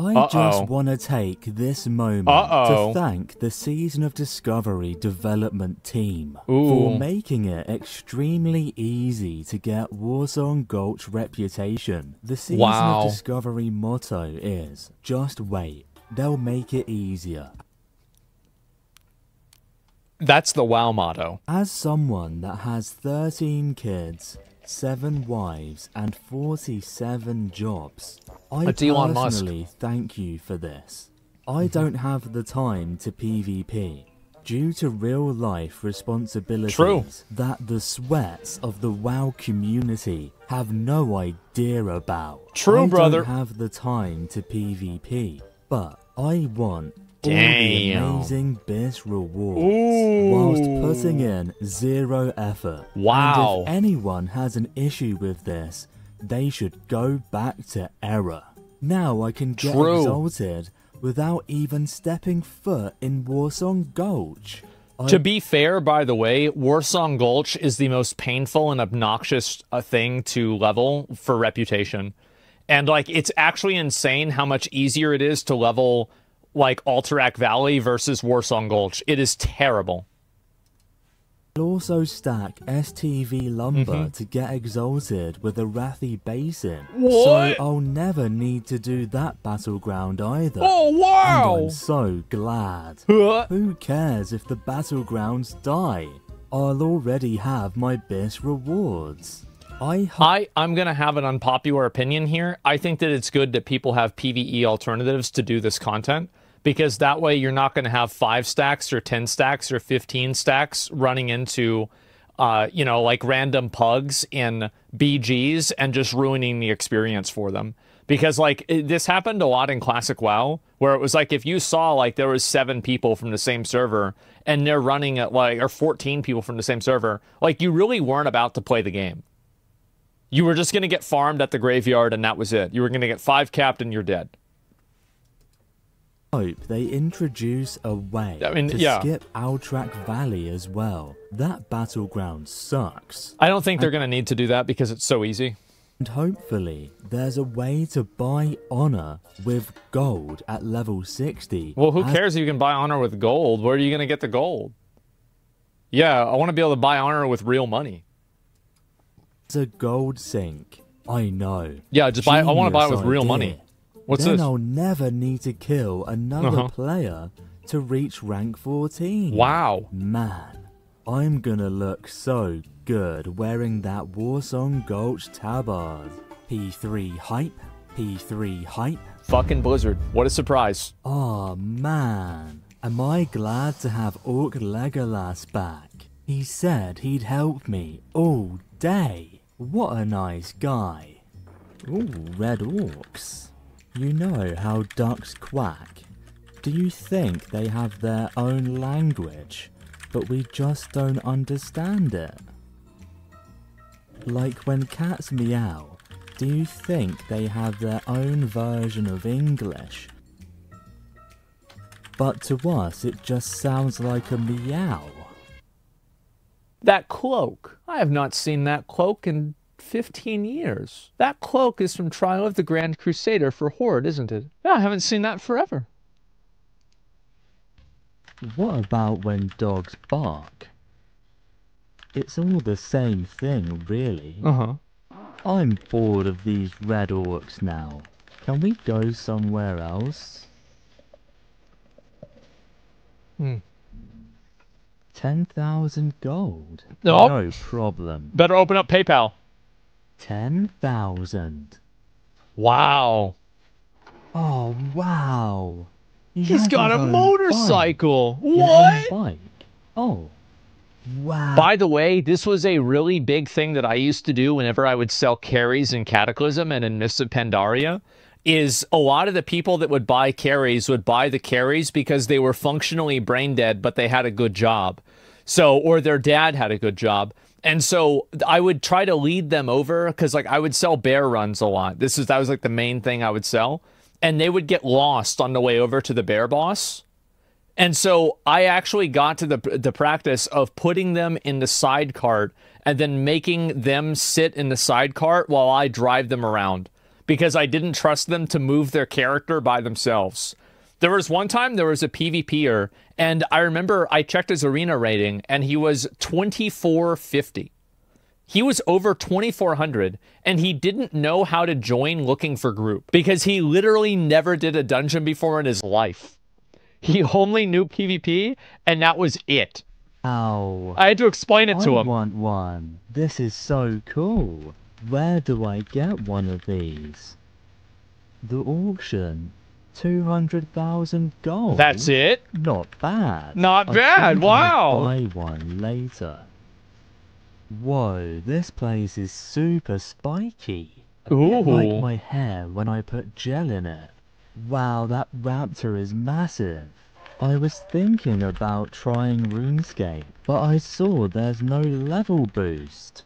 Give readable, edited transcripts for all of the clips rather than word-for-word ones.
I just want to take this moment to thank the Season of Discovery development team for making it extremely easy to get Warsong Gulch reputation. The Season of Discovery motto is, just wait, they'll make it easier. That's the WoW motto. As someone that has 13 kids, 7 wives, and 47 jobs, I personally thank you for this. I don't have the time to PvP due to real-life responsibilities that the sweats of the WoW community have no idea about. I don't have the time to PvP, but I want all the amazing BIS rewards whilst putting in 0 effort. And if anyone has an issue with this, they should go back to error. Now I can get exalted without even stepping foot in Warsong Gulch. To be fair, by the way, Warsong Gulch is the most painful and obnoxious thing to level for reputation. And, like, it's actually insane how much easier it is to level, like, Alterac Valley versus Warsong Gulch. It is terrible. I'll also stack STV lumber to get exalted with a Rathi Basin. So I'll never need to do that battleground either. Oh, wow! And I'm so glad. Who cares if the battlegrounds die? I'll already have my BIS rewards. I'm gonna have an unpopular opinion here. I think that it's good that people have PvE alternatives to do this content, because that way you're not going to have 5 stacks or 10 stacks or 15 stacks running into, you know, like random pugs in BGs and just ruining the experience for them. Because, like, this happened a lot in Classic WoW, where it was like if you saw, like, there was 7 people from the same server and they're running at, like, or 14 people from the same server, like, you really weren't about to play the game. You were just going to get farmed at the graveyard and that was it. You were going to get 5 capped and you're dead. Hope they introduce a way to skip Alterac Valley as well. That battleground sucks. I don't think they're going to need to do that because it's so easy. And hopefully there's a way to buy honor with gold at level 60. Well, who cares if you can buy honor with gold? Where are you going to get the gold? Yeah, I want to be able to buy honor with real money. It's a gold sink. I know. Yeah, just buy. I want to buy it with real money. What's then this? I'll never need to kill another player to reach rank 14. Wow. Man, I'm gonna look so good wearing that Warsong Gulch tabard. P3 hype, P3 hype. Fucking Blizzard, what a surprise. Oh man, am I glad to have Orc Legolas back. He said he'd help me all day. What a nice guy. Ooh, red orcs. You know how ducks quack. Do you think they have their own language, but we just don't understand it? Like when cats meow, do you think they have their own version of English? But to us it just sounds like a meow. That cloak. I have not seen that cloak in 15 years. That cloak is from Trial of the Grand Crusader for Horde, isn't it? Yeah, I haven't seen that forever. What about when dogs bark? It's all the same thing, really. I'm bored of these red orcs now. Can we go somewhere else? 10,000 gold. No problem. Better open up PayPal. 10,000. Wow. Oh, wow. He's got a motorcycle. What? Bike. Oh, wow. By the way, this was a really big thing that I used to do whenever I would sell carries in Cataclysm and in Mists of Pandaria, is a lot of the people that would buy carries would buy the carries because they were functionally brain dead, but they had a good job. So, or their dad had a good job. And so I would try to lead them over because, like, I would sell bear runs a lot. That was like the main thing I would sell. And they would get lost on the way over to the bear boss. And so I actually got to the practice of putting them in the side cart and then making them sit in the side cart while I drive them around. because I didn't trust them to move their character by themselves. There was one time there was a PvPer, and I remember I checked his arena rating, and he was 2450. He was over 2400, and he didn't know how to join looking for group because he literally never did a dungeon before in his life. He only knew PvP, and that was it. Ow. I had to explain it to him. I want one. This is so cool. Where do I get one of these? The auction. 200,000 gold. That's it? Not bad. Not bad, wow. I'll buy one later. Whoa, this place is super spiky. A bit like my hair when I put gel in it. Wow, that raptor is massive. I was thinking about trying RuneScape, but I saw there's no level boost.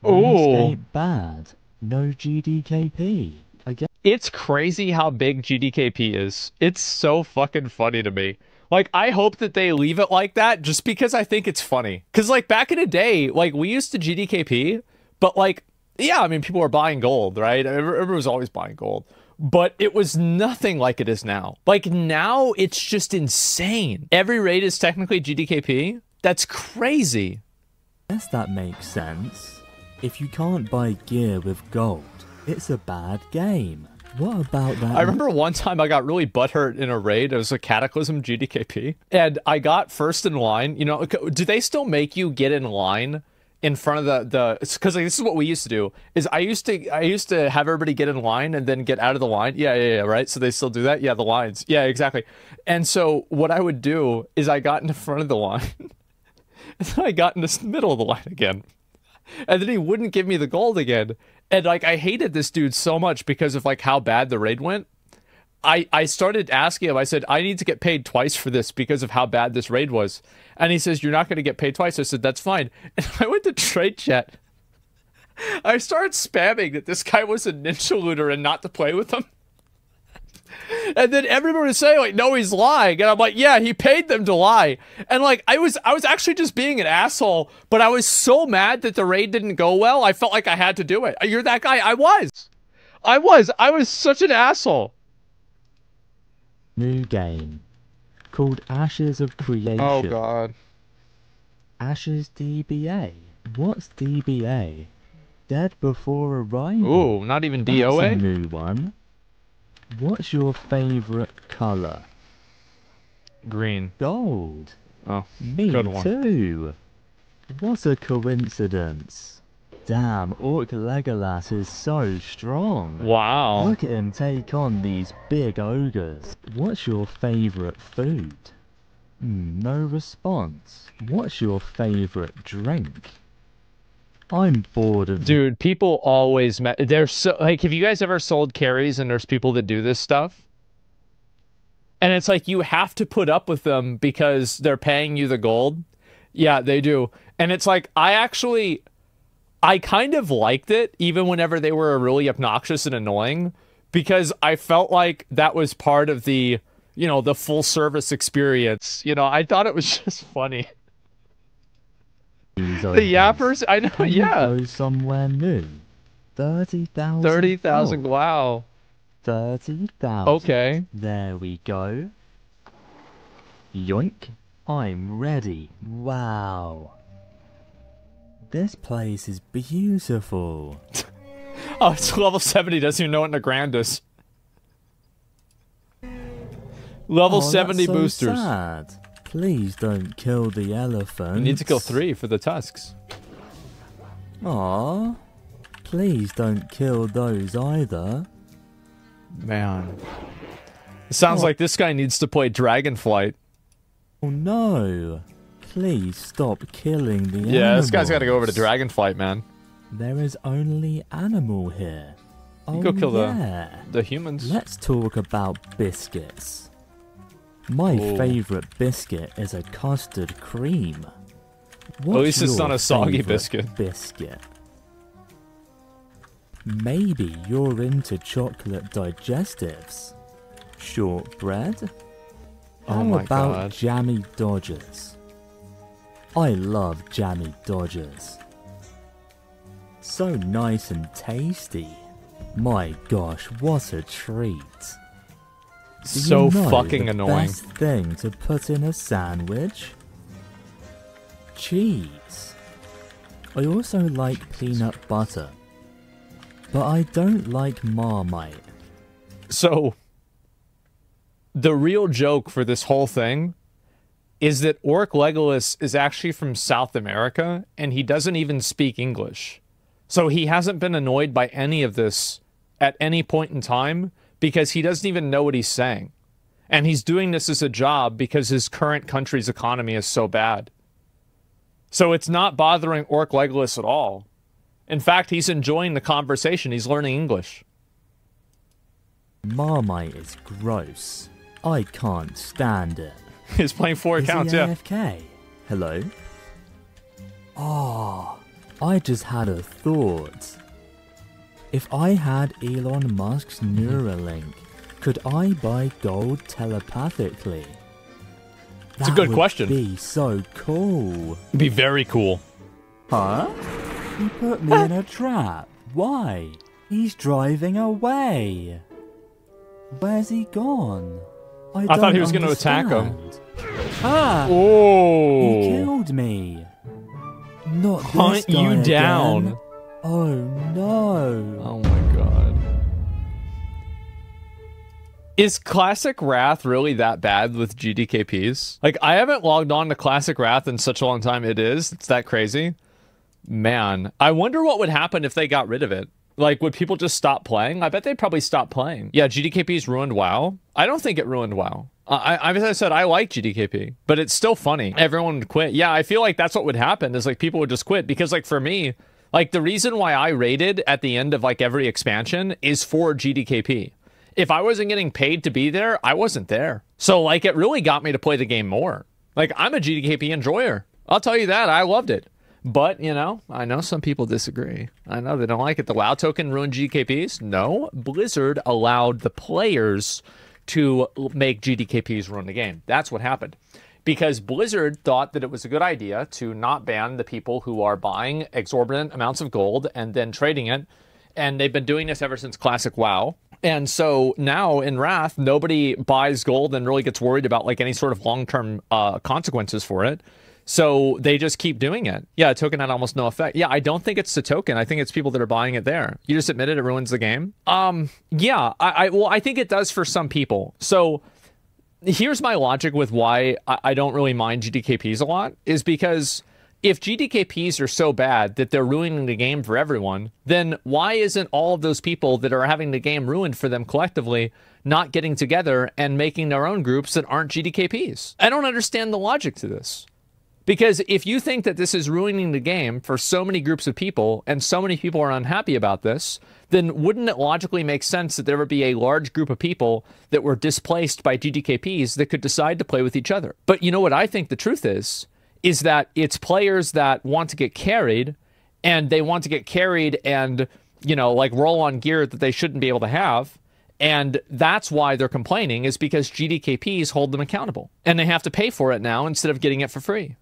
RuneScape bad. No GDKP. I guess it's crazy how big GDKP is. It's so fucking funny to me. Like, I hope that they leave it like that just because I think it's funny. Because, like, back in the day, like, we used to GDKP, but, like, yeah, I mean, people were buying gold, right? Everyone was always buying gold. But it was nothing like it is now. Like, now it's just insane. Every raid is technically GDKP. That's crazy. Yes, that makes sense. If you can't buy gear with gold, it's a bad game. What about that? I remember one time I got really butthurt in a raid. It was a Cataclysm GDKP. And I got first in line. You know, do they still make you get in line in front of the because like, this is what we used to do, is I used to have everybody get in line and then get out of the line. Yeah, right? So they still do that? Yeah, the lines. Yeah, exactly. And so what I would do is I got in the front of the line. And then I got in the middle of the line again. And then he wouldn't give me the gold again. And, like, I hated this dude so much because of, like, how bad the raid went. I started asking him, I said, I need to get paid twice for this because of how bad this raid was. And he says, you're not going to get paid twice. I said, that's fine. And I went to trade chat. I started spamming that this guy was a ninja looter and not to play with him. And then everybody was saying, like, no, he's lying. And I'm like, yeah, he paid them to lie. And, like, I was actually just being an asshole, but I was so mad that the raid didn't go well, I felt like I had to do it. You're that guy? I was such an asshole. New game. Called Ashes of Creation. Oh, God. Ashes DBA. What's DBA? Dead Before Arrival. Ooh, not even DOA? That's a new one. What's your favorite color? Green. Gold. Oh, me good one. Too. What a coincidence. Damn, Orc Legolas is so strong. Wow. Look at him take on these big ogres. What's your favorite food? No response. What's your favorite drink? I'm bored of... Dude, people always... They're so... Like, have you guys ever sold carries and there's people that do this stuff? And it's like, you have to put up with them because they're paying you the gold. Yeah, they do. And it's like, I kind of liked it, even whenever they were really obnoxious and annoying, because I felt like that was part of the, you know, the full service experience. You know, I thought it was just funny. The yappers, I know, yeah. Go somewhere new. 30,000. 30,000, wow. 30,000. Okay. There we go. Yoink. I'm ready. Wow. This place is beautiful. Oh, it's level 70, doesn't even know what Nagrand is. Level 70 that's so boosters. Sad. Please don't kill the elephant. You need to kill 3 for the tusks. Aww. Please don't kill those either. Man. It sounds like this guy needs to play Dragonflight. Oh no. Please stop killing the animals. Yeah, this guy's gotta go over to Dragonflight, man. There is only animal here. You go kill the humans. Let's talk about biscuits. My favorite biscuit is a custard cream. At least it's not a soggy biscuit. Maybe you're into chocolate digestives. Shortbread? How about jammy Dodgers? I love jammy Dodgers. So nice and tasty. My gosh, what a treat. So fucking annoying. Best thing to put in a sandwich? Cheese. I also like peanut butter. But I don't like Marmite. So, the real joke for this whole thing is that Orc Legolas is actually from South America, and he doesn't even speak English. So he hasn't been annoyed by any of this at any point in time because he doesn't even know what he's saying. And he's doing this as a job because his current country's economy is so bad. So it's not bothering Orc Legolas at all. In fact, he's enjoying the conversation. He's learning English. Marmite is gross. I can't stand it. He's playing 4 accounts, he yeah. AFK? Hello? Oh, I just had a thought. If I had Elon Musk's Neuralink, could I buy gold telepathically? It's a good question. That would be so cool. It'd be very cool. Huh? He put me in a trap. Why? He's driving away. Where's he gone? I thought he was going to attack him. Ah! Oh! He killed me. Not this Hunt guy you down. Again. Oh no. Oh my god. Is Classic Wrath really that bad with GDKPs? Like, I haven't logged on to Classic Wrath in such a long time. It is. It's that crazy. Man, I wonder what would happen if they got rid of it. Like, would people just stop playing? I bet they'd probably stop playing. Yeah, GDKP's ruined WoW. I don't think it ruined WoW. As I said, I like GDKP, but it's still funny. Everyone would quit. Yeah, I feel like that's what would happen is, like, people would just quit. Because, like, for me, like, the reason why I raided at the end of, like, every expansion is for GDKP. If I wasn't getting paid to be there, I wasn't there. So, like, it really got me to play the game more. Like, I'm a GDKP enjoyer. I'll tell you that. I loved it. But, you know, I know some people disagree. I know they don't like it. The WoW token ruined GDKPs? No. Blizzard allowed the players to make GDKPs ruin the game. That's what happened. Because Blizzard thought that it was a good idea to not ban the people who are buying exorbitant amounts of gold and then trading it. And they've been doing this ever since Classic WoW. And so now in Wrath, nobody buys gold and really gets worried about like any sort of long-term consequences for it. So they just keep doing it. Yeah, a token had almost no effect. Yeah, I don't think it's the token. I think it's people that are buying it there. You just admitted it ruins the game. Yeah, well, I think it does for some people. So here's my logic with why I don't really mind GDKPs a lot, is because if GDKPs are so bad that they're ruining the game for everyone, then why isn't all of those people that are having the game ruined for them collectively not getting together and making their own groups that aren't GDKPs? I don't understand the logic to this. Because if you think that this is ruining the game for so many groups of people and so many people are unhappy about this, then wouldn't it logically make sense that there would be a large group of people that were displaced by GDKPs that could decide to play with each other? But you know what I think the truth is that it's players that want to get carried, and they want to get carried and, you know, like roll on gear that they shouldn't be able to have. And that's why they're complaining, is because GDKPs hold them accountable. And they have to pay for it now instead of getting it for free.